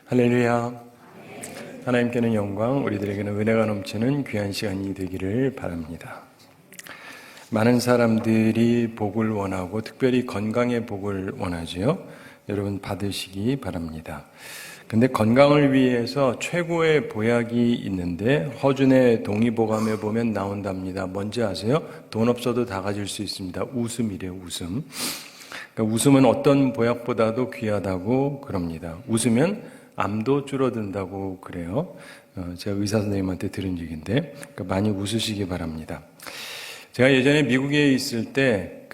할렐루야. 하나님께는 영광, 우리들에게는 은혜가 넘치는 귀한 시간이 되기를 바랍니다. 많은 사람들이 복을 원하고 특별히 건강의 복을 원하지요. 여러분 받으시기 바랍니다. 근데 건강을 위해서 최고의 보약이 있는데 허준의 동의보감에 보면 나온답니다. 뭔지 아세요? 돈 없어도 다 가질 수 있습니다. 웃음이래요, 웃음. 그러니까 웃음은 어떤 보약보다도 귀하다고 그럽니다. 웃으면 암도 줄어든다고 그래요. 제가 의사 선생님한테 들은 얘기인데, 그러니까 많이 웃으시기 바랍니다. 제가 예전에 미국에 있을 때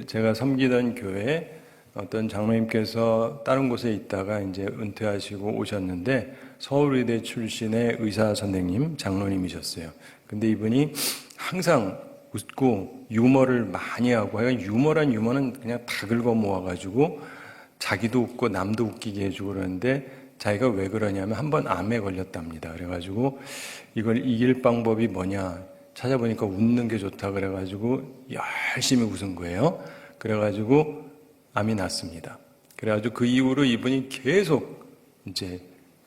제가 섬기던 교회에 어떤 장로님께서 다른 곳에 있다가 이제 은퇴하시고 오셨는데 서울의대 출신의 의사 선생님, 장로님이셨어요. 근데 이분이 항상 웃고 유머를 많이 하고, 유머는 그냥 다 긁어 모아가지고 자기도 웃고 남도 웃기게 해주고 그러는데, 자기가 왜 그러냐면 한 번 암에 걸렸답니다. 그래가지고 이걸 이길 방법이 뭐냐 찾아보니까 웃는 게 좋다 그래가지고 열심히 웃은 거예요. 그래가지고 암이 났습니다. 그래가지고 그 이후로 이분이 계속 이제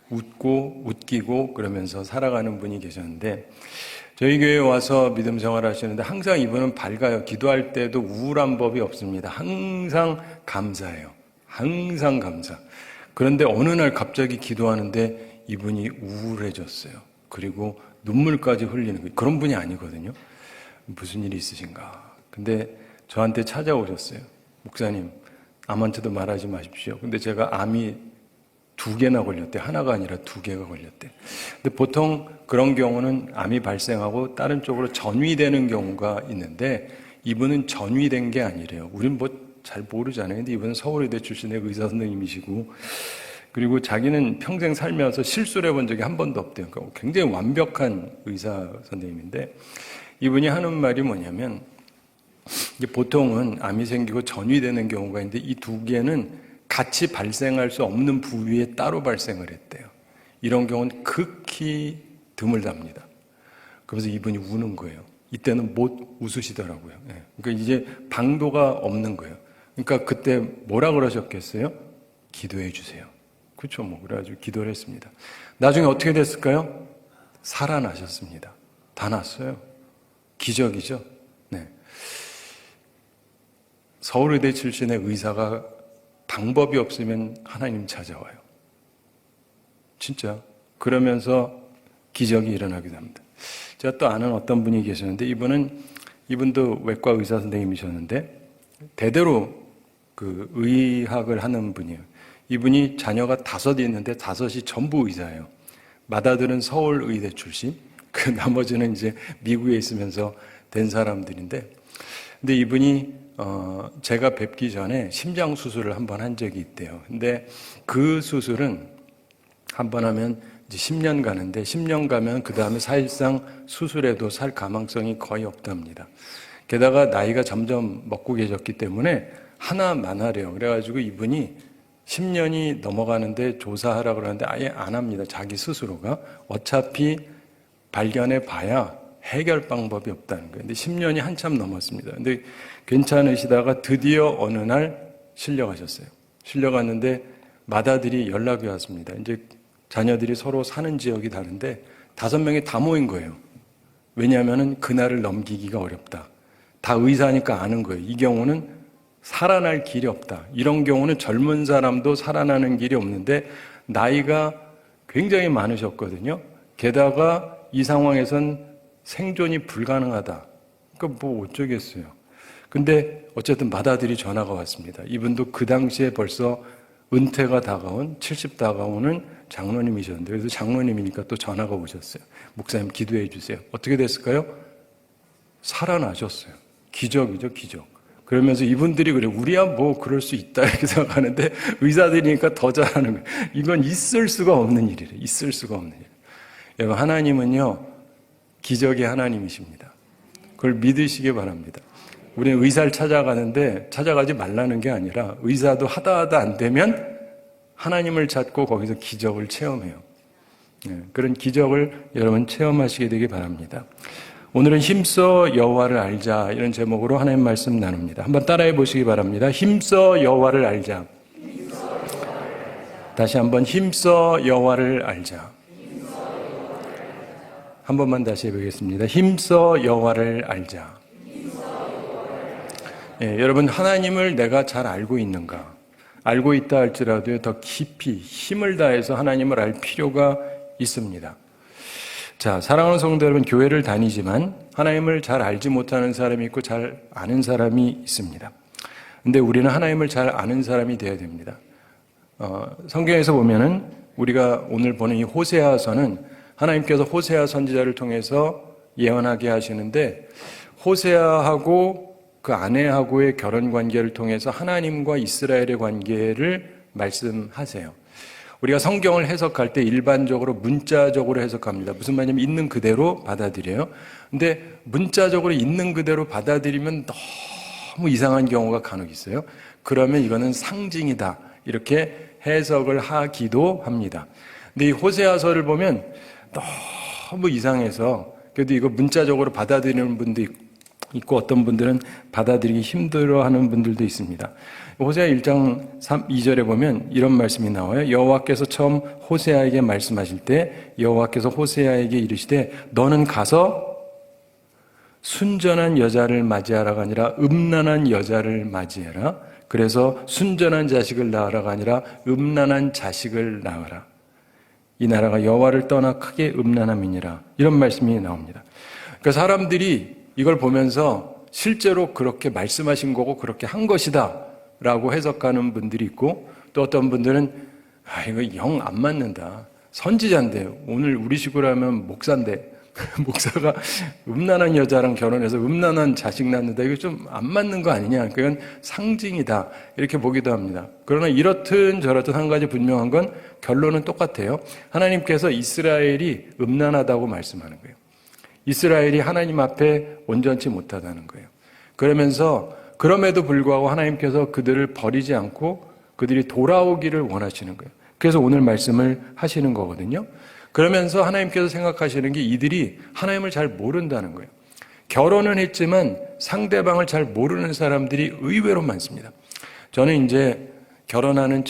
웃고 웃기고 그러면서 살아가는 분이 계셨는데, 저희 교회에 와서 믿음 생활을 하시는데 항상 이분은 밝아요. 기도할 때도 우울한 법이 없습니다. 항상 감사해요. 항상 감사. 그런데 어느 날 갑자기 기도하는데 이분이 우울해졌어요. 그리고 눈물까지 흘리는 거예요. 그런 분이 아니거든요. 무슨 일이 있으신가. 근데 저한테 찾아오셨어요. 목사님, 암한테도 말하지 마십시오. 근데 제가 암이 2개나 걸렸대. 하나가 아니라 2개가 걸렸대. 근데 보통 그런 경우는 암이 발생하고 다른 쪽으로 전이되는 경우가 있는데, 이분은 전이된 게 아니래요. 우린 뭐 잘 모르잖아요. 근데 이분은 서울의대 출신의 의사 선생님이시고, 그리고 자기는 평생 살면서 실수를 해본 적이 한 번도 없대요. 그러니까 굉장히 완벽한 의사 선생님인데, 이분이 하는 말이 뭐냐면, 이제 보통은 암이 생기고 전이되는 경우가 있는데 이 2개는 같이 발생할 수 없는 부위에 따로 발생을 했대요. 이런 경우는 극히 드물답니다. 그래서 이분이 우는 거예요. 이때는 못 웃으시더라고요. 그러니까 이제 방도가 없는 거예요. 그러니까 그때 뭐라 그러셨겠어요? 기도해 주세요. 그렇죠. 그래가지고 기도를 했습니다. 나중에 어떻게 됐을까요? 살아나셨습니다. 다 났어요. 기적이죠. 네. 서울의대 출신의 의사가 방법이 없으면 하나님 찾아와요. 진짜. 그러면서 기적이 일어나기도 합니다. 제가 또 아는 어떤 분이 계셨는데, 이분도 외과 의사 선생님이셨는데, 대대로 의학을 하는 분이에요. 이분이 자녀가 5 있는데 5이 전부 의사예요. 맏아들은 서울의대 출신, 그 나머지는 이제 미국에 있으면서 된 사람들인데, 근데 이분이 제가 뵙기 전에 심장 수술을 한번 한 적이 있대요. 근데 그 수술은 한번 하면 이제 10년 가는데, 10년 가면 그 다음에 사실상 수술해도 살 가망성이 거의 없답니다. 게다가 나이가 점점 먹고 계셨기 때문에 하나만 하래요. 그래가지고 이분이 10년이 넘어가는데 조사하라고 그러는데 아예 안 합니다. 자기 스스로가. 어차피 발견해 봐야 해결 방법이 없다는 거예요. 근데 10년이 한참 넘었습니다. 근데 괜찮으시다가 드디어 어느 날 실려가셨어요. 실려갔는데 맏아들이 연락이 왔습니다. 이제 자녀들이 서로 사는 지역이 다른데 5명이 다 모인 거예요. 왜냐하면 그날을 넘기기가 어렵다. 다 의사니까 아는 거예요. 이 경우는 살아날 길이 없다. 이런 경우는 젊은 사람도 살아나는 길이 없는데 나이가 굉장히 많으셨거든요. 게다가 이 상황에선 생존이 불가능하다. 그러니까 뭐 어쩌겠어요. 근데 어쨌든 맏아들이 전화가 왔습니다. 이분도 그 당시에 벌써 은퇴가 다가온 70 다가오는 장로님이셨는데, 그래서 장로님이니까 또 전화가 오셨어요. 목사님 기도해 주세요. 어떻게 됐을까요? 살아나셨어요. 기적이죠, 기적. 그러면서 이분들이 그래, 우리야 뭐 그럴 수 있다 이렇게 생각하는데 의사들이니까 더 잘하는 거예요. 이건 있을 수가 없는 일이래요. 있을 수가 없는 일. 여러분, 하나님은요 기적의 하나님이십니다. 그걸 믿으시기 바랍니다. 우리는 의사를 찾아가는데 찾아가지 말라는 게 아니라 의사도 하다 안 되면 하나님을 찾고 거기서 기적을 체험해요. 그런 기적을 여러분 체험하시게 되기 바랍니다. 오늘은 힘써 여호와를 알자, 이런 제목으로 하나님 말씀 나눕니다. 한번 따라해 보시기 바랍니다. 힘써 여호와를 알자. 다시 한번 힘써 여호와를 알자. 한 번만 다시 해보겠습니다. 힘써 여호와를 알자. 여러분, 하나님을 내가 잘 알고 있는가? 알고 있다 할지라도 더 깊이 힘을 다해서 하나님을 알 필요가 있습니다. 자, 사랑하는 성도 여러분, 교회를 다니지만 하나님을 잘 알지 못하는 사람이 있고 잘 아는 사람이 있습니다. 근데 우리는 하나님을 잘 아는 사람이 되어야 됩니다. 성경에서 보면은 우리가 오늘 보는 이 호세아서는 하나님께서 호세아 선지자를 통해서 예언하게 하시는데, 호세아하고 그 아내하고의 결혼 관계를 통해서 하나님과 이스라엘의 관계를 말씀하세요. 우리가 성경을 해석할 때 일반적으로 문자적으로 해석합니다. 무슨 말이냐면 있는 그대로 받아들여요. 근데 문자적으로 있는 그대로 받아들이면 너무 이상한 경우가 간혹 있어요. 그러면 이거는 상징이다, 이렇게 해석을 하기도 합니다. 근데 이 호세아서를 보면 너무 이상해서, 그래도 이거 문자적으로 받아들이는 분도 있고 어떤 분들은 받아들이기 힘들어하는 분들도 있습니다. 호세아 1장 2절에 보면 이런 말씀이 나와요. 여호와께서 처음 호세아에게 말씀하실 때 여호와께서 호세아에게 이르시되 너는 가서 순전한 여자를 맞이하라가 아니라 음란한 여자를 맞이해라. 그래서 순전한 자식을 낳으라가 아니라 음란한 자식을 낳으라. 이 나라가 여호와를 떠나 크게 음란함이니라. 이런 말씀이 나옵니다. 그러니까 사람들이 이걸 보면서 실제로 그렇게 말씀하신 거고 그렇게 한 것이다 라고 해석하는 분들이 있고, 또 어떤 분들은 이거 영 안 맞는다, 선지자인데, 오늘 우리 식으로 하면 목사인데 목사가 음란한 여자랑 결혼해서 음란한 자식 낳는다, 이거 좀 안 맞는 거 아니냐, 그건 상징이다, 이렇게 보기도 합니다. 그러나 이렇든 저렇든 한 가지 분명한 건 결론은 똑같아요. 하나님께서 이스라엘이 음란하다고 말씀하는 거예요. 이스라엘이 하나님 앞에 온전치 못하다는 거예요. 그러면서 그럼에도 불구하고 하나님께서 그들을 버리지 않고 그들이 돌아오기를 원하시는 거예요. 그래서 오늘 말씀을 하시는 거거든요. 그러면서 하나님께서 생각하시는 게 이들이 하나님을 잘 모른다는 거예요. 결혼은 했지만 상대방을 잘 모르는 사람들이 의외로 많습니다. 저는 이제 결혼하는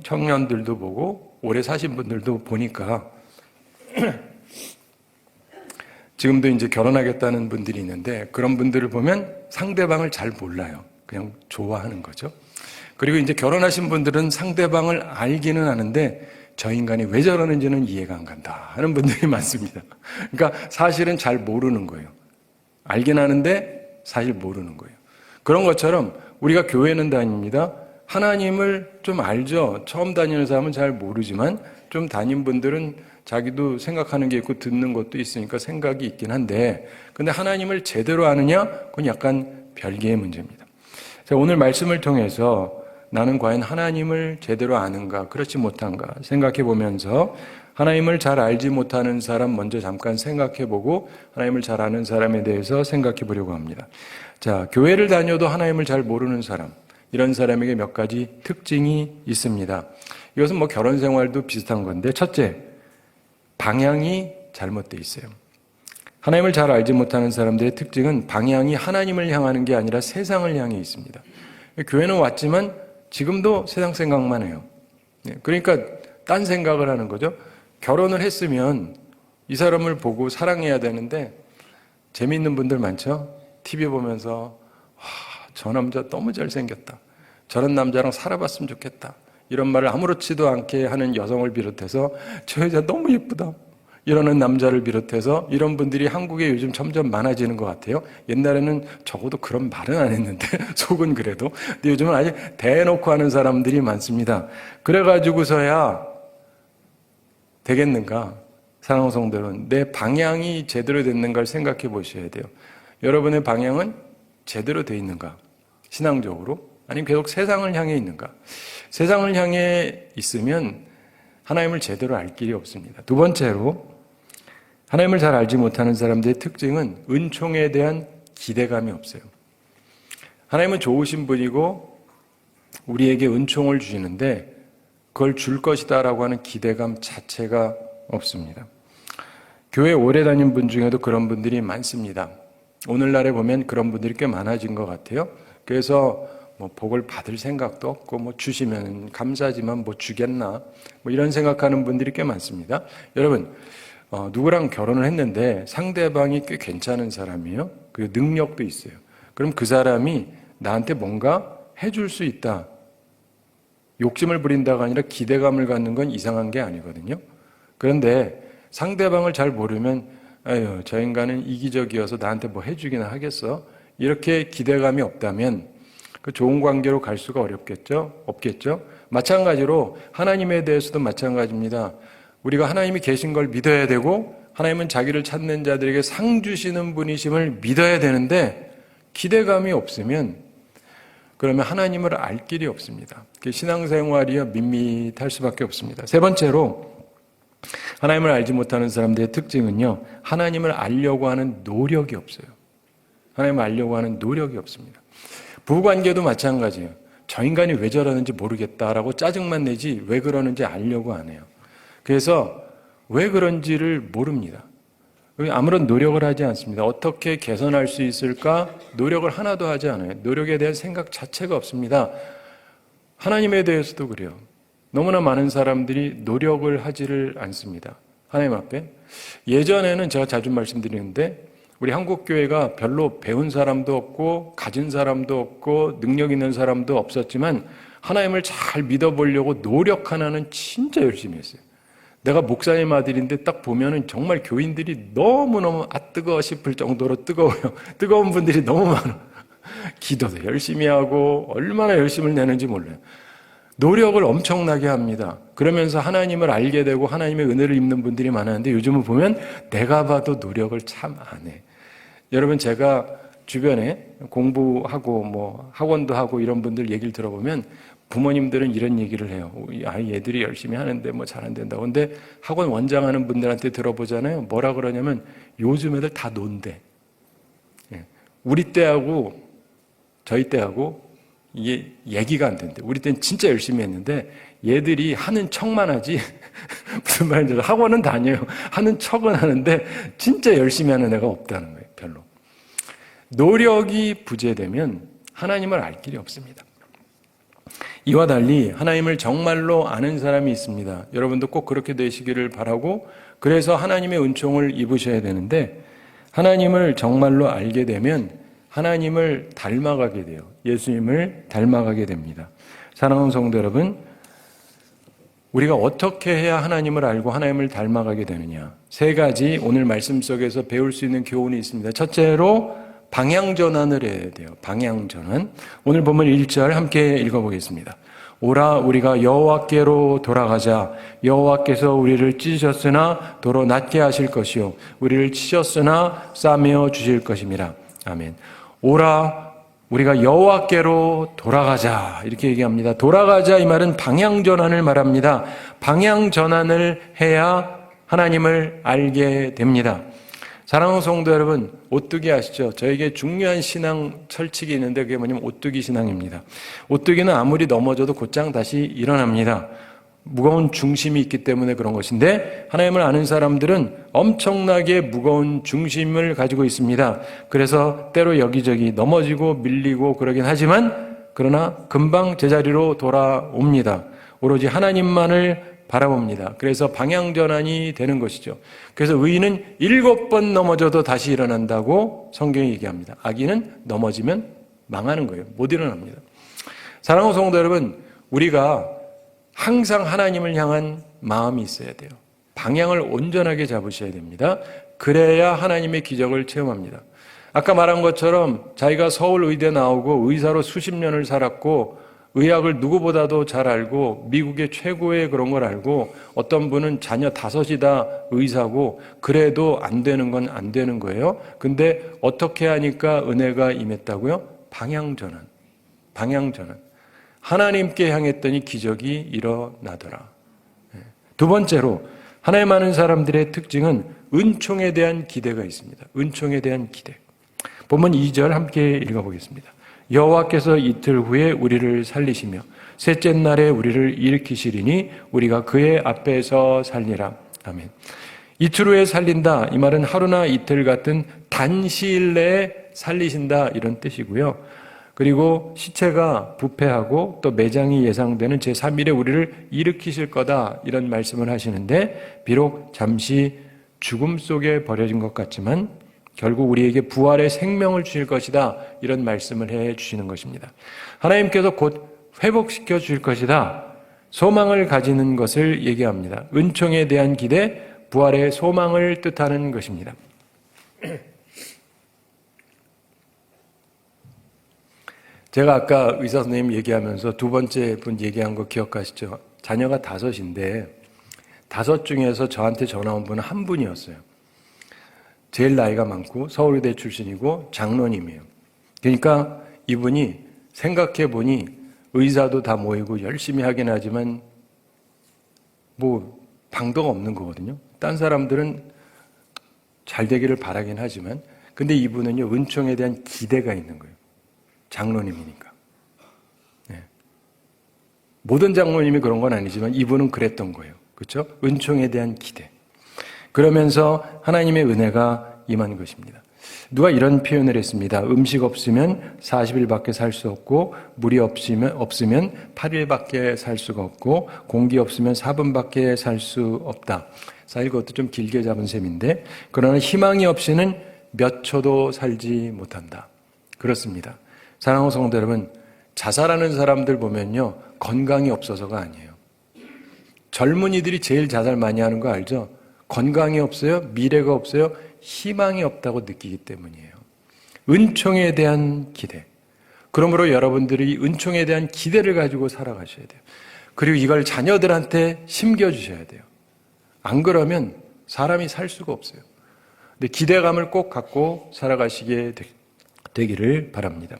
청년들도 보고 오래 사신 분들도 보니까 지금도 이제 결혼하겠다는 분들이 있는데, 그런 분들을 보면 상대방을 잘 몰라요. 그냥 좋아하는 거죠. 그리고 이제 결혼하신 분들은 상대방을 알기는 하는데 저 인간이 왜 저러는지는 이해가 안 간다 하는 분들이 많습니다. 그러니까 사실은 잘 모르는 거예요. 알긴 하는데 사실 모르는 거예요. 그런 것처럼 우리가 교회는 다닙니다. 하나님을 좀 알죠. 처음 다니는 사람은 잘 모르지만 좀 다닌 분들은 자기도 생각하는 게 있고 듣는 것도 있으니까 생각이 있긴 한데, 근데 하나님을 제대로 아느냐? 그건 약간 별개의 문제입니다. 자, 오늘 말씀을 통해서 나는 과연 하나님을 제대로 아는가, 그렇지 못한가 생각해 보면서 하나님을 잘 알지 못하는 사람 먼저 잠깐 생각해 보고 하나님을 잘 아는 사람에 대해서 생각해 보려고 합니다. 자, 교회를 다녀도 하나님을 잘 모르는 사람, 이런 사람에게 몇 가지 특징이 있습니다. 이것은 뭐 결혼 생활도 비슷한 건데, 첫째, 방향이 잘못되어 있어요. 하나님을 잘 알지 못하는 사람들의 특징은 방향이 하나님을 향하는 게 아니라 세상을 향해 있습니다. 교회는 왔지만 지금도 세상 생각만 해요. 그러니까 딴 생각을 하는 거죠. 결혼을 했으면 이 사람을 보고 사랑해야 되는데, 재미있는 분들 많죠? TV 보면서 저 남자 너무 잘생겼다, 저런 남자랑 살아봤으면 좋겠다, 이런 말을 아무렇지도 않게 하는 여성을 비롯해서 저 여자 너무 예쁘다 이러는 남자를 비롯해서 이런 분들이 한국에 요즘 점점 많아지는 것 같아요. 옛날에는 적어도 그런 말은 안 했는데 속은 그래도. 근데 요즘은 아주 대놓고 하는 사람들이 많습니다. 그래가지고서야 되겠는가? 사랑하는 성도는 내 방향이 제대로 됐는가를 생각해 보셔야 돼요. 여러분의 방향은 제대로 돼 있는가? 신앙적으로? 아니면 계속 세상을 향해 있는가? 세상을 향해 있으면 하나님을 제대로 알 길이 없습니다. 두 번째로, 하나님을 잘 알지 못하는 사람들의 특징은 은총에 대한 기대감이 없어요. 하나님은 좋으신 분이고 우리에게 은총을 주시는데 그걸 줄 것이다라고 하는 기대감 자체가 없습니다. 교회 오래 다닌 분 중에도 그런 분들이 많습니다. 오늘날에 보면 그런 분들이 꽤 많아진 것 같아요. 그래서 뭐 복을 받을 생각도 없고 뭐 주시면 감사하지만 뭐 주겠나 뭐 이런 생각하는 분들이 꽤 많습니다. 여러분 누구랑 결혼을 했는데 상대방이 꽤 괜찮은 사람이에요. 그 능력도 있어요. 그럼 그 사람이 나한테 뭔가 해줄 수 있다. 욕심을 부린다가 아니라 기대감을 갖는 건 이상한 게 아니거든요. 그런데 상대방을 잘 모르면 아유 저 인간은 이기적이어서 나한테 뭐 해주기나 하겠어? 이렇게 기대감이 없다면 그 좋은 관계로 갈 수가 없겠죠? 마찬가지로 하나님에 대해서도 마찬가지입니다. 우리가 하나님이 계신 걸 믿어야 되고 하나님은 자기를 찾는 자들에게 상 주시는 분이심을 믿어야 되는데 기대감이 없으면 그러면 하나님을 알 길이 없습니다. 신앙생활이 밋밋할 수밖에 없습니다. 세 번째로 하나님을 알지 못하는 사람들의 특징은요, 하나님을 알려고 하는 노력이 없어요. 하나님을 알려고 하는 노력이 없습니다. 부부관계도 마찬가지예요. 저 인간이 왜 저러는지 모르겠다라고 짜증만 내지 왜 그러는지 알려고 안 해요. 그래서 왜 그런지를 모릅니다. 아무런 노력을 하지 않습니다. 어떻게 개선할 수 있을까? 노력을 하나도 하지 않아요. 노력에 대한 생각 자체가 없습니다. 하나님에 대해서도 그래요. 너무나 많은 사람들이 노력을 하지를 않습니다. 하나님 앞에. 예전에는 제가 자주 말씀드리는데 우리 한국교회가 별로 배운 사람도 없고 가진 사람도 없고 능력 있는 사람도 없었지만 하나님을 잘 믿어보려고 노력 하나는 진짜 열심히 했어요. 내가 목사님 아들인데 딱 보면은 정말 교인들이 너무너무 뜨거워 싶을 정도로 뜨거워요. 뜨거운 분들이 너무 많아. 기도도 열심히 하고 얼마나 열심을 내는지 몰라요. 노력을 엄청나게 합니다. 그러면서 하나님을 알게 되고 하나님의 은혜를 입는 분들이 많았는데 요즘은 보면 내가 봐도 노력을 참 안 해. 여러분 제가 주변에 공부하고 뭐 학원도 하고 이런 분들 얘기를 들어보면 부모님들은 이런 얘기를 해요. 얘들이 열심히 하는데 뭐 잘 안 된다고. 근데 학원 원장하는 분들한테 들어보잖아요. 뭐라 그러냐면 요즘 애들 다 논대. 우리 때하고 저희 때하고 이게 얘기가 안 된대. 우리 때는 진짜 열심히 했는데 얘들이 하는 척만 하지 무슨 말인지 학원은 다녀요. 하는 척은 하는데 진짜 열심히 하는 애가 없다는 거예요. 별로. 노력이 부재되면 하나님을 알 길이 없습니다. 이와 달리 하나님을 정말로 아는 사람이 있습니다. 여러분도 꼭 그렇게 되시기를 바라고 그래서 하나님의 은총을 입으셔야 되는데 하나님을 정말로 알게 되면 하나님을 닮아가게 돼요. 예수님을 닮아가게 됩니다. 사랑하는 성도 여러분, 우리가 어떻게 해야 하나님을 알고 하나님을 닮아가게 되느냐? 세 가지 오늘 말씀 속에서 배울 수 있는 교훈이 있습니다. 첫째로 방향전환을 해야 돼요. 방향전환. 오늘 본문 1절 함께 읽어보겠습니다. 오라 우리가 여호와께로 돌아가자. 여호와께서 우리를 찢으셨으나 도로 낫게 하실 것이요 우리를 치셨으나 싸매어 주실 것임이라. 아멘. 오라 우리가 여호와께로 돌아가자 이렇게 얘기합니다. 돌아가자 이 말은 방향전환을 말합니다. 방향전환을 해야 하나님을 알게 됩니다. 사랑하는 성도 여러분, 오뚜기 아시죠? 저에게 중요한 신앙 철칙이 있는데 그게 뭐냐면 오뚜기 신앙입니다. 오뚜기는 아무리 넘어져도 곧장 다시 일어납니다. 무거운 중심이 있기 때문에 그런 것인데 하나님을 아는 사람들은 엄청나게 무거운 중심을 가지고 있습니다. 그래서 때로 여기저기 넘어지고 밀리고 그러긴 하지만 그러나 금방 제자리로 돌아옵니다. 오로지 하나님만을 바라봅니다. 그래서 방향전환이 되는 것이죠. 그래서 의인은 7번 넘어져도 다시 일어난다고 성경이 얘기합니다. 악인은 넘어지면 망하는 거예요. 못 일어납니다. 사랑하는 성도 여러분, 우리가 항상 하나님을 향한 마음이 있어야 돼요. 방향을 온전하게 잡으셔야 됩니다. 그래야 하나님의 기적을 체험합니다. 아까 말한 것처럼 자기가 서울의대 나오고 의사로 수십 년을 살았고 의학을 누구보다도 잘 알고 미국의 최고의 그런 걸 알고 어떤 분은 자녀 5이 다 의사고 그래도 안 되는 건 안 되는 거예요. 근데 어떻게 하니까 은혜가 임했다고요? 방향전환. 하나님께 향했더니 기적이 일어나더라. 두 번째로 하나님 아는 사람들의 특징은 은총에 대한 기대가 있습니다. 은총에 대한 기대. 본문 2절 함께 읽어보겠습니다. 여호와께서 이틀 후에 우리를 살리시며 셋째 날에 우리를 일으키시리니 우리가 그의 앞에서 살리라. 아멘. 이틀 후에 살린다. 이 말은 하루나 이틀 같은 단시일 내에 살리신다 이런 뜻이고요. 그리고 시체가 부패하고 또 매장이 예상되는 제3일에 우리를 일으키실 거다, 이런 말씀을 하시는데, 비록 잠시 죽음 속에 버려진 것 같지만 결국 우리에게 부활의 생명을 주실 것이다, 이런 말씀을 해 주시는 것입니다. 하나님께서 곧 회복시켜 주실 것이다, 소망을 가지는 것을 얘기합니다. 은총에 대한 기대, 부활의 소망을 뜻하는 것입니다. 제가 아까 의사 선생님 얘기하면서 두 번째 분 얘기한 거 기억하시죠? 자녀가 5인데 5 중에서 저한테 전화 온 분은 한 분이었어요. 제일 나이가 많고 서울대 출신이고 장로님이에요. 그러니까 이분이 생각해 보니 의사도 다 모이고 열심히 하긴 하지만 뭐 방도가 없는 거거든요. 딴 사람들은 잘 되기를 바라긴 하지만, 근데 이분은요, 은총에 대한 기대가 있는 거예요. 장로님이니까. 네. 모든 장로님이 그런 건 아니지만 이분은 그랬던 거예요. 그렇죠? 은총에 대한 기대. 그러면서 하나님의 은혜가 임한 것입니다. 누가 이런 표현을 했습니다. 음식 없으면 40일밖에 살 수 없고, 물이 없으면 8일밖에 살 수가 없고, 공기 없으면 4분밖에 살 수 없다. 사실 그것도 좀 길게 잡은 셈인데, 그러나 희망이 없이는 몇 초도 살지 못한다. 그렇습니다. 사랑하는 성도 여러분, 자살하는 사람들 보면요, 건강이 없어서가 아니에요. 젊은이들이 제일 자살 많이 하는 거 알죠? 건강이 없어요, 미래가 없어요, 희망이 없다고 느끼기 때문이에요. 은총에 대한 기대. 그러므로 여러분들이 은총에 대한 기대를 가지고 살아가셔야 돼요. 그리고 이걸 자녀들한테 심겨주셔야 돼요. 안 그러면 사람이 살 수가 없어요. 근데 기대감을 꼭 갖고 살아가시게 되기를 바랍니다.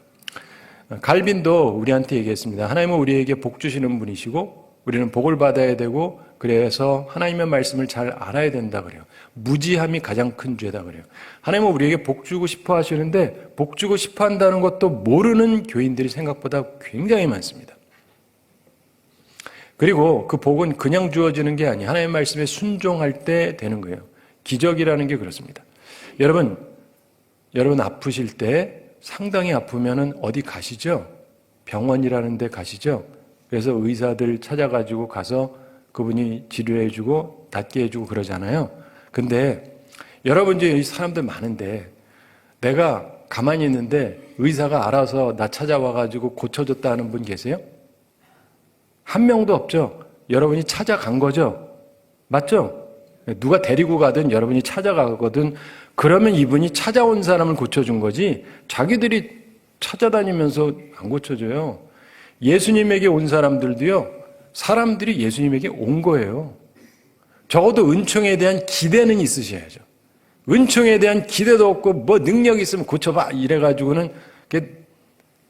갈빈도 우리한테 얘기했습니다. 하나님은 우리에게 복 주시는 분이시고 우리는 복을 받아야 되고, 그래서 하나님의 말씀을 잘 알아야 된다 그래요. 무지함이 가장 큰 죄다 그래요. 하나님은 우리에게 복 주고 싶어 하시는데 복 주고 싶어 한다는 것도 모르는 교인들이 생각보다 굉장히 많습니다. 그리고 그 복은 그냥 주어지는 게 아니에요. 하나님의 말씀에 순종할 때 되는 거예요. 기적이라는 게 그렇습니다. 여러분 아프실 때 상당히 아프면은 어디 가시죠? 병원이라는 데 가시죠? 그래서 의사들 찾아가지고 가서 그분이 치료해주고 낫게 해주고 그러잖아요. 근데 여러분 이제 사람들 많은데 내가 가만히 있는데 의사가 알아서 나 찾아와가지고 고쳐줬다 하는 분 계세요? 한 명도 없죠? 여러분이 찾아간 거죠? 맞죠? 누가 데리고 가든 여러분이 찾아가거든, 그러면 이분이 찾아온 사람을 고쳐준 거지 자기들이 찾아다니면서 안 고쳐줘요. 예수님에게 온 사람들도요, 사람들이 예수님에게 온 거예요. 적어도 은총에 대한 기대는 있으셔야죠. 은총에 대한 기대도 없고 뭐 능력 있으면 고쳐봐 이래가지고는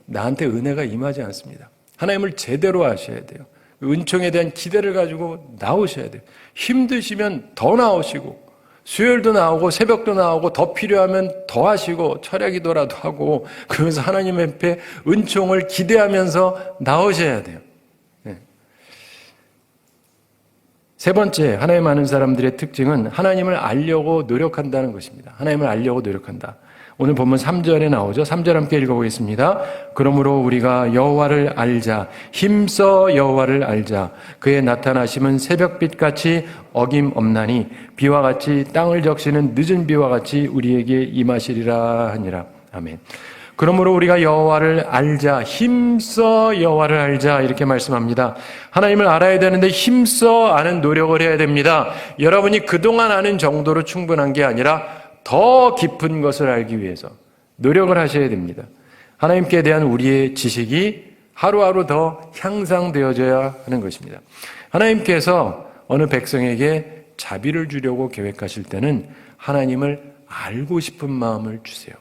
나한테 은혜가 임하지 않습니다. 하나님을 제대로 아셔야 돼요. 은총에 대한 기대를 가지고 나오셔야 돼요. 힘드시면 더 나오시고, 수요일도 나오고 새벽도 나오고 더 필요하면 더 하시고 철야기도라도 하고, 그러면서 하나님 앞에 은총을 기대하면서 나오셔야 돼요. 네. 세 번째, 하나님 아는 사람들의 특징은 하나님을 알려고 노력한다는 것입니다. 하나님을 알려고 노력한다. 오늘 본문 3절에 나오죠. 3절 함께 읽어보겠습니다. 그러므로 우리가 여호와를 알자, 힘써 여호와를 알자. 그의 나타나심은 새벽빛같이 어김없나니 비와 같이 땅을 적시는 늦은 비와 같이 우리에게 임하시리라 하니라. 아멘. 그러므로 우리가 여호와를 알자, 힘써 여호와를 알자, 이렇게 말씀합니다. 하나님을 알아야 되는데 힘써 아는 노력을 해야 됩니다. 여러분이 그동안 아는 정도로 충분한 게 아니라 더 깊은 것을 알기 위해서 노력을 하셔야 됩니다. 하나님께 대한 우리의 지식이 하루하루 더 향상되어져야 하는 것입니다. 하나님께서 어느 백성에게 자비를 주려고 계획하실 때는 하나님을 알고 싶은 마음을 주세요.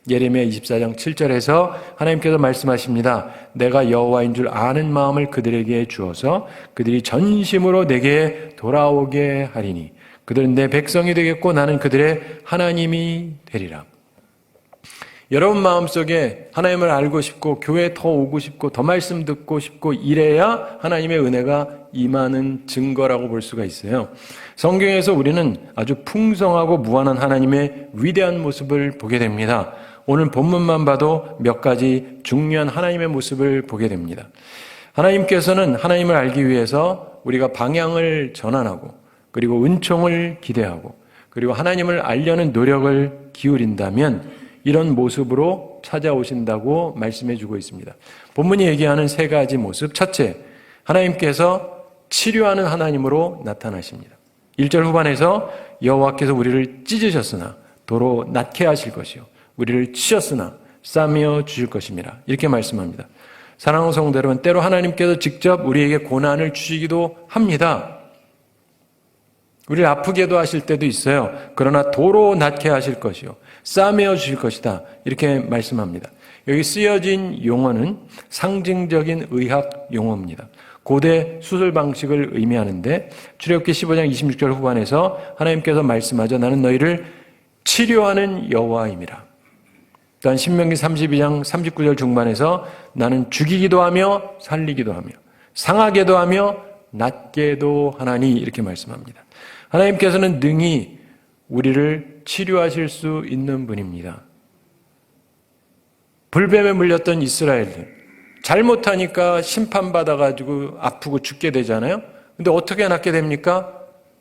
예레미야 24장 7절에서 하나님께서 말씀하십니다. 내가 여호와인 줄 아는 마음을 그들에게 주어서 그들이 전심으로 내게 돌아오게 하리니 그들은 내 백성이 되겠고 나는 그들의 하나님이 되리라. 여러분 마음속에 하나님을 알고 싶고 교회에 더 오고 싶고 더 말씀 듣고 싶고 이래야 하나님의 은혜가 임하는 증거라고 볼 수가 있어요. 성경에서 우리는 아주 풍성하고 무한한 하나님의 위대한 모습을 보게 됩니다. 오늘 본문만 봐도 몇 가지 중요한 하나님의 모습을 보게 됩니다. 하나님께서는 하나님을 알기 위해서 우리가 방향을 전환하고 그리고 은총을 기대하고 그리고 하나님을 알려는 노력을 기울인다면 이런 모습으로 찾아오신다고 말씀해 주고 있습니다. 본문이 얘기하는 세 가지 모습. 첫째, 하나님께서 치료하는 하나님으로 나타나십니다. 1절 후반에서 여호와께서 우리를 찢으셨으나 도로 낫게 하실 것이요 우리를 치셨으나 싸매어 주실 것임이라 이렇게 말씀합니다. 사랑하는 성도 여러분, 때로 하나님께서 직접 우리에게 고난을 주시기도 합니다. 우리를 아프게도 하실 때도 있어요. 그러나 도로 낫게 하실 것이요 싸매어 주실 것이다 이렇게 말씀합니다. 여기 쓰여진 용어는 상징적인 의학 용어입니다. 고대 수술 방식을 의미하는데 출애굽기 15장 26절 후반에서 하나님께서 말씀하죠. 나는 너희를 치료하는 여호와임이라. 또한 신명기 32장 39절 중반에서 나는 죽이기도 하며 살리기도 하며 상하게도 하며 낫게도 하나니 이렇게 말씀합니다. 하나님께서는 능히 우리를 치료하실 수 있는 분입니다. 불뱀에 물렸던 이스라엘들 잘못하니까 심판받아가지고 아프고 죽게 되잖아요. 근데 어떻게 낫게 됩니까?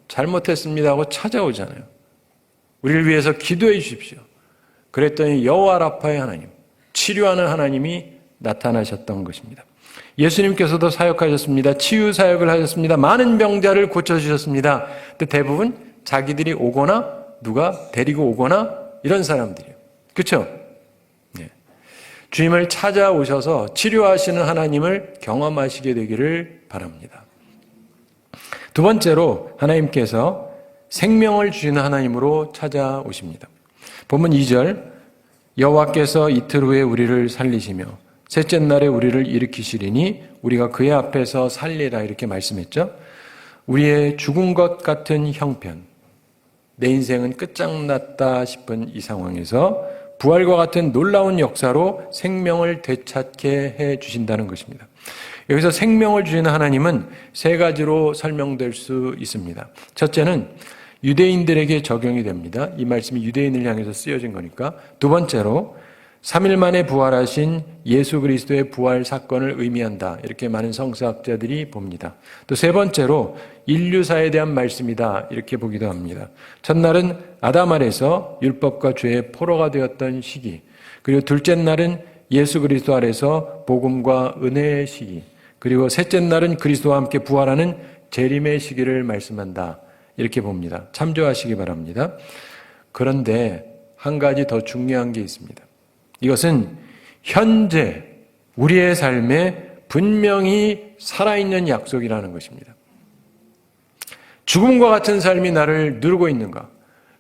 잘못했습니다 하고 찾아오잖아요. 우리를 위해서 기도해 주십시오. 그랬더니 여호와 라파의 하나님, 치료하는 하나님이 나타나셨던 것입니다. 예수님께서도 사역하셨습니다. 치유 사역을 하셨습니다. 많은 병자를 고쳐주셨습니다. 근데 대부분 자기들이 오거나 누가 데리고 오거나 이런 사람들이에요. 그렇죠? 네. 주님을 찾아오셔서 치료하시는 하나님을 경험하시게 되기를 바랍니다. 두 번째로 하나님께서 생명을 주시는 하나님으로 찾아오십니다. 본문 2절 여호와께서 이틀 후에 우리를 살리시며 셋째 날에 우리를 일으키시리니 우리가 그의 앞에서 살리라 이렇게 말씀했죠. 우리의 죽은 것 같은 형편, 내 인생은 끝장났다 싶은 이 상황에서 부활과 같은 놀라운 역사로 생명을 되찾게 해 주신다는 것입니다. 여기서 생명을 주시는 하나님은 세 가지로 설명될 수 있습니다. 첫째는 유대인들에게 적용이 됩니다. 이 말씀이 유대인을 향해서 쓰여진 거니까. 두 번째로 3일 만에 부활하신 예수 그리스도의 부활 사건을 의미한다. 이렇게 많은 성서학자들이 봅니다. 또 세 번째로 인류사에 대한 말씀이다. 이렇게 보기도 합니다. 첫날은 아담 아래서 율법과 죄의 포로가 되었던 시기. 그리고 둘째 날은 예수 그리스도 아래서 복음과 은혜의 시기. 그리고 셋째 날은 그리스도와 함께 부활하는 재림의 시기를 말씀한다. 이렇게 봅니다. 참조하시기 바랍니다. 그런데 한 가지 더 중요한 게 있습니다. 이것은 현재 우리의 삶에 분명히 살아있는 약속이라는 것입니다. 죽음과 같은 삶이 나를 누르고 있는가?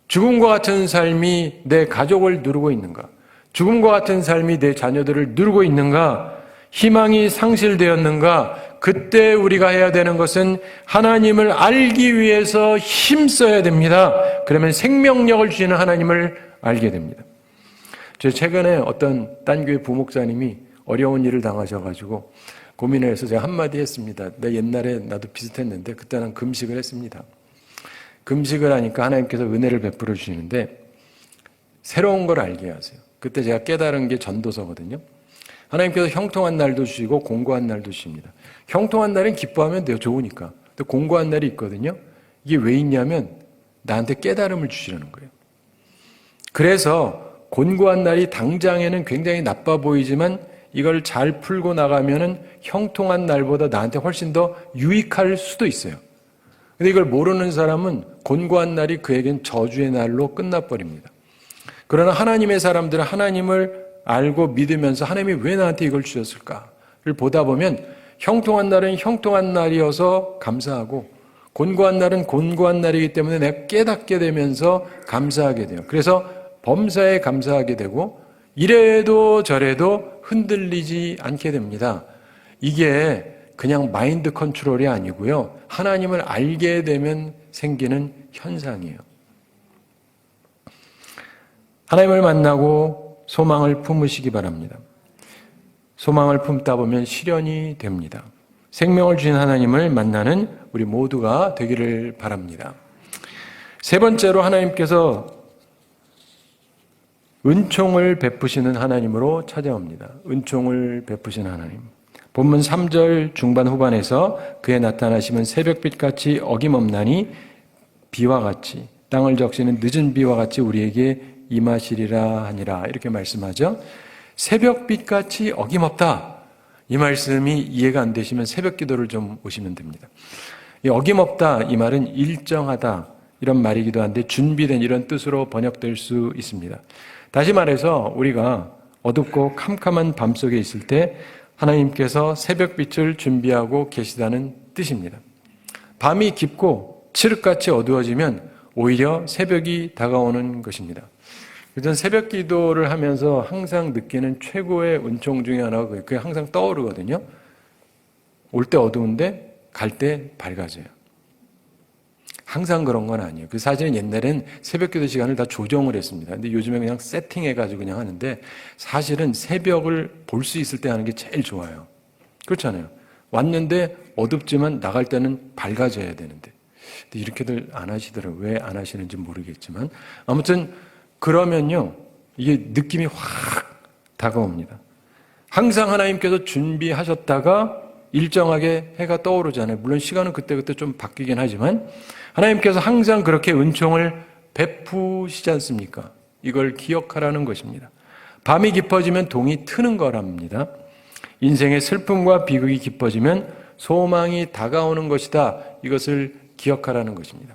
죽음과 같은 삶이 내 가족을 누르고 있는가? 죽음과 같은 삶이 내 자녀들을 누르고 있는가? 희망이 상실되었는가? 그때 우리가 해야 되는 것은 하나님을 알기 위해서 힘써야 됩니다. 그러면 생명력을 주시는 하나님을 알게 됩니다. 저 최근에 어떤 딴 교회 부목사님이 어려운 일을 당하셔가지고 고민을 해서 제가 한마디 했습니다. 나 옛날에 나도 비슷했는데 그때는 금식을 했습니다. 금식을 하니까 하나님께서 은혜를 베풀어 주시는데 새로운 걸 알게 하세요. 그때 제가 깨달은 게 전도서거든요. 하나님께서 형통한 날도 주시고 공고한 날도 주십니다. 형통한 날은 기뻐하면 돼요. 좋으니까. 근데 공고한 날이 있거든요. 이게 왜 있냐면 나한테 깨달음을 주시려는 거예요. 그래서 곤고한 날이 당장에는 굉장히 나빠 보이지만 이걸 잘 풀고 나가면은 형통한 날보다 나한테 훨씬 더 유익할 수도 있어요. 근데 이걸 모르는 사람은 곤고한 날이 그에겐 저주의 날로 끝나버립니다. 그러나 하나님의 사람들은 하나님을 알고 믿으면서 하나님이 왜 나한테 이걸 주셨을까를 보다 보면 형통한 날은 형통한 날이어서 감사하고 곤고한 날은 곤고한 날이기 때문에 내가 깨닫게 되면서 감사하게 돼요. 그래서 범사에 감사하게 되고 이래도 저래도 흔들리지 않게 됩니다. 이게 그냥 마인드 컨트롤이 아니고요. 하나님을 알게 되면 생기는 현상이에요. 하나님을 만나고 소망을 품으시기 바랍니다. 소망을 품다 보면 실현이 됩니다. 생명을 주신 하나님을 만나는 우리 모두가 되기를 바랍니다. 세 번째로 하나님께서 은총을 베푸시는 하나님으로 찾아옵니다. 은총을 베푸시는 하나님. 본문 3절 중반 후반에서 그의 나타나심은 새벽빛같이 어김없나니 비와 같이 땅을 적시는 늦은 비와 같이 우리에게 임하시리라 하니라 이렇게 말씀하죠. 새벽빛같이 어김없다. 이 말씀이 이해가 안 되시면 새벽 기도를 좀 오시면 됩니다. 이 어김없다 이 말은 일정하다 이런 말이기도 한데 준비된 이런 뜻으로 번역될 수 있습니다. 다시 말해서 우리가 어둡고 캄캄한 밤속에 있을 때 하나님께서 새벽빛을 준비하고 계시다는 뜻입니다. 밤이 깊고 칠흑같이 어두워지면 오히려 새벽이 다가오는 것입니다. 저는 새벽 기도를 하면서 항상 느끼는 최고의 은총 중에 하나가 그게 항상 떠오르거든요. 올 때 어두운데 갈 때 밝아져요. 항상 그런 건 아니에요. 그 사실은 옛날엔 새벽 기도 시간을 다 조정을 했습니다. 근데 요즘에 그냥 세팅해가지고 그냥 하는데 사실은 새벽을 볼 수 있을 때 하는 게 제일 좋아요. 그렇잖아요. 왔는데 어둡지만 나갈 때는 밝아져야 되는데. 근데 이렇게들 안 하시더라고요. 왜 안 하시는지 모르겠지만. 아무튼 그러면요. 이게 느낌이 확 다가옵니다. 항상 하나님께서 준비하셨다가 일정하게 해가 떠오르잖아요. 물론 시간은 그때그때 좀 바뀌긴 하지만 하나님께서 항상 그렇게 은총을 베푸시지 않습니까? 이걸 기억하라는 것입니다. 밤이 깊어지면 동이 트는 거랍니다. 인생의 슬픔과 비극이 깊어지면 소망이 다가오는 것이다. 이것을 기억하라는 것입니다.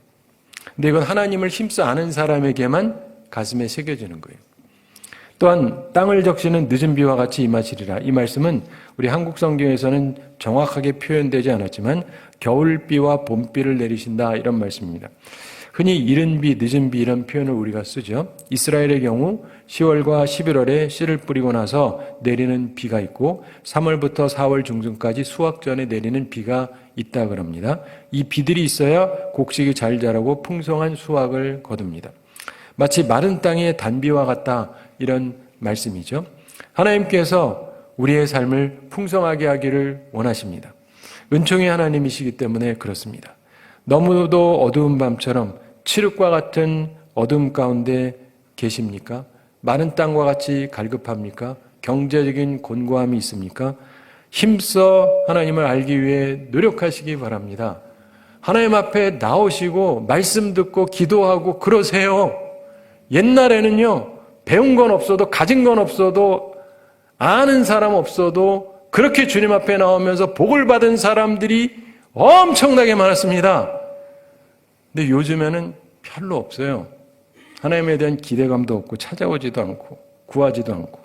근데 이건 하나님을 힘써 아는 사람에게만 가슴에 새겨지는 거예요. 또한 땅을 적시는 늦은 비와 같이 임하시리라. 이 말씀은 우리 한국 성경에서는 정확하게 표현되지 않았지만 겨울비와 봄비를 내리신다 이런 말씀입니다. 흔히 이른 비, 늦은 비 이런 표현을 우리가 쓰죠. 이스라엘의 경우 10월과 11월에 씨를 뿌리고 나서 내리는 비가 있고 3월부터 4월 중순까지 수확 전에 내리는 비가 있다 그럽니다. 이 비들이 있어야 곡식이 잘 자라고 풍성한 수확을 거둡니다. 마치 마른 땅의 단비와 같다 이런 말씀이죠. 하나님께서 우리의 삶을 풍성하게 하기를 원하십니다. 은총의 하나님이시기 때문에 그렇습니다. 너무도 어두운 밤처럼 칠흑과 같은 어둠 가운데 계십니까? 마른 땅과 같이 갈급합니까? 경제적인 곤고함이 있습니까? 힘써 하나님을 알기 위해 노력하시기 바랍니다. 하나님 앞에 나오시고 말씀 듣고 기도하고 그러세요. 옛날에는요, 배운 건 없어도 가진 건 없어도 아는 사람 없어도 그렇게 주님 앞에 나오면서 복을 받은 사람들이 엄청나게 많았습니다. 근데 요즘에는 별로 없어요. 하나님에 대한 기대감도 없고 찾아오지도 않고 구하지도 않고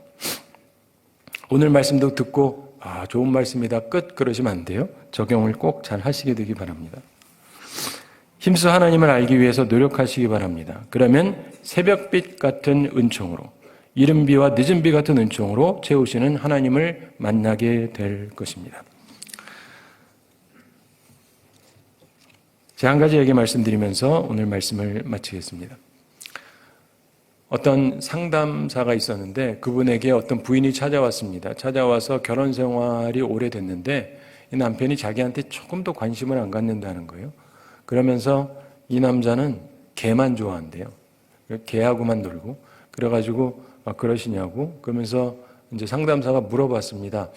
오늘 말씀도 듣고 좋은 말씀이다 끝 그러시면 안 돼요. 적용을 꼭 잘 하시게 되기 바랍니다. 힘써 하나님을 알기 위해서 노력하시기 바랍니다. 그러면 새벽빛 같은 은총으로 이른 비와 늦은 비 같은 은총으로 채우시는 하나님을 만나게 될 것입니다. 제가 한 가지 얘기 말씀드리면서 오늘 말씀을 마치겠습니다. 어떤 상담사가 있었는데 그분에게 어떤 부인이 찾아왔습니다. 찾아와서 결혼 생활이 오래됐는데 이 남편이 자기한테 조금 더 관심을 안 갖는다는 거예요. 그러면서 이 남자는 개만 좋아한대요. 개하고만 놀고 그래가지고 그러시냐고 그러면서 이제 상담사가 물어봤습니다.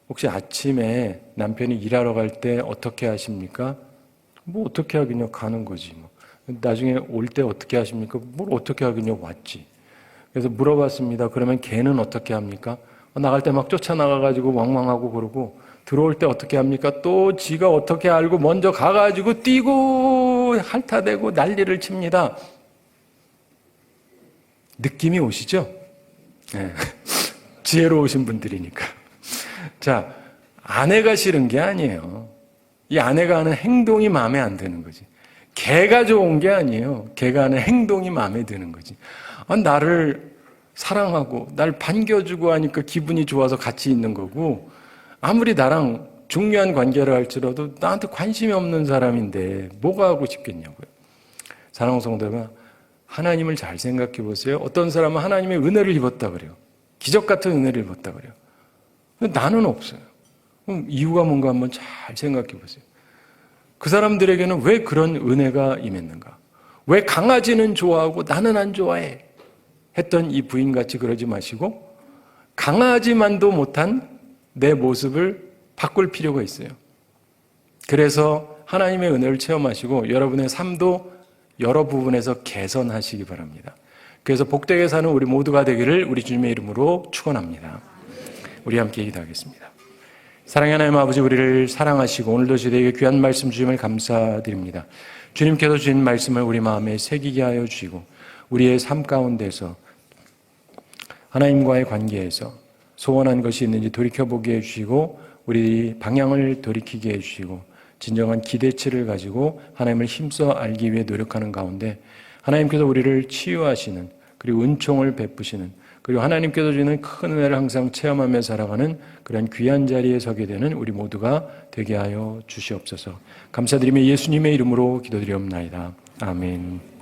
혹시 아침에 남편이 일하러 갈 때 어떻게 하십니까? 뭐 어떻게 하긴요 가는 거지 뭐. 나중에 올 때 어떻게 하십니까? 뭘 어떻게 하긴요 왔지. 그래서 물어봤습니다. 그러면 개는 어떻게 합니까? 나갈 때 막 쫓아나가가지고 왕왕하고 그러고 들어올 때 어떻게 합니까? 또 지가 어떻게 알고 먼저 가가지고 뛰고 핥아대고 난리를 칩니다. 느낌이 오시죠? 네. 지혜로우신 분들이니까. 자, 아내가 싫은 게 아니에요. 이 아내가 하는 행동이 마음에 안 드는 거지. 개가 좋은 게 아니에요. 개가 하는 행동이 마음에 드는 거지. 나를 사랑하고 날 반겨주고 하니까 기분이 좋아서 같이 있는 거고 아무리 나랑 중요한 관계를 할지라도 나한테 관심이 없는 사람인데 뭐가 하고 싶겠냐고요. 사랑하는 성도가 하나님을 잘 생각해 보세요. 어떤 사람은 하나님의 은혜를 입었다 그래요. 기적 같은 은혜를 입었다 그래요. 근데 나는 없어요. 그럼 이유가 뭔가 한번 잘 생각해 보세요. 그 사람들에게는 왜 그런 은혜가 임했는가? 왜 강아지는 좋아하고 나는 안 좋아해? 했던 이 부인같이 그러지 마시고 강하지만도 못한 내 모습을 바꿀 필요가 있어요. 그래서 하나님의 은혜를 체험하시고 여러분의 삶도 여러 부분에서 개선하시기 바랍니다. 그래서 복되게 사는 우리 모두가 되기를 우리 주님의 이름으로 축원합니다. 우리 함께 기도하겠습니다. 사랑의 하나님 아버지, 우리를 사랑하시고 오늘도 저희에게 귀한 말씀 주심을 감사드립니다. 주님께서 주신 말씀을 우리 마음에 새기게 하여 주시고 우리의 삶 가운데서 하나님과의 관계에서 소원한 것이 있는지 돌이켜보게 해주시고 우리 방향을 돌이키게 해주시고 진정한 기대치를 가지고 하나님을 힘써 알기 위해 노력하는 가운데 하나님께서 우리를 치유하시는, 그리고 은총을 베푸시는, 그리고 하나님께서 주는 큰 은혜를 항상 체험하며 살아가는 그런 귀한 자리에 서게 되는 우리 모두가 되게 하여 주시옵소서. 감사드리며 예수님의 이름으로 기도드리옵나이다. 아멘.